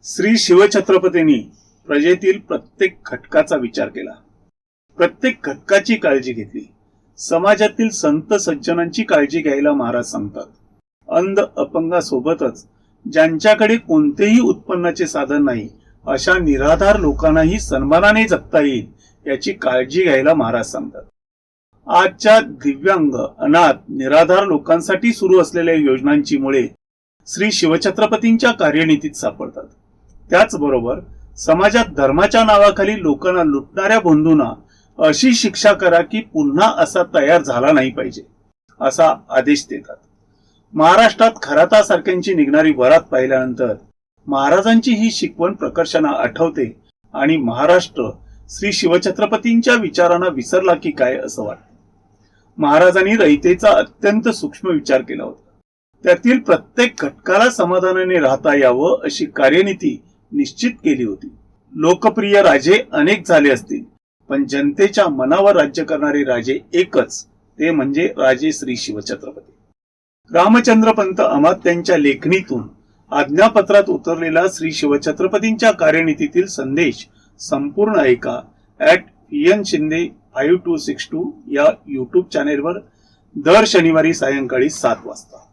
श्री शिवछत्रपतींनी प्रजेतील प्रत्येक घटकाचा विचार केला, प्रत्येक घटकाची काळजी घेतली. समाजातील संत सज्जनांची काळजी घ्यायला महाराज सांगतात. अंध अपंगासोबतच ज्यांच्याकडे कोणतेही उत्पन्नाचे साधन नाही अशा निराधार लोकांनाही सन्मानाने जगता येईल याची काळजी घ्यायला महाराज सांगतात. आजच्या दिव्यांग, अनाथ, निराधार लोकांसाठी सुरू असलेल्या योजनांची मुळे श्री शिवछत्रपतींच्या कार्यनीतीत सापडतात. त्याचबरोबर समाजात धर्माच्या नावाखाली लोकांना लुटणाऱ्या बंधूंना अशी शिक्षा करा की पुन्हा असा तयार झाला नाही पाहिजे असा आदेश देतात. महाराष्ट्रात खरातासारख्यांची निघणारी वरात पाहिल्यानंतर महाराजांची ही शिकवण प्रकर्षाने आठवते आणि महाराष्ट्र श्री शिवछत्रपतींच्या विचारांना विसरला की काय असं वाटतं. महाराजांनी रयतेचा अत्यंत सूक्ष्म विचार केला होता. त्यातील प्रत्येक घटकाला समाधानाने राहता यावं अशी कार्यनीती निश्चित केली होती. लोकप्रिय राजे अनेक झाले असतील, पण जनतेच्या मनावर राज्य करणारे राजे एकच, ते म्हणजे राजे श्री शिवछत्रपती. रामचंद्र पंत अमात्यांच्या लेखणीतून आज्ञापत्रात उतरलेला श्री शिवछत्रपतींच्या कार्यनीतीतील संदेश संपूर्ण ऐका @PN शिंदे 5262 या YouTube चॅनेलवर दर शनिवारी सायंकाळी 7 वाजता.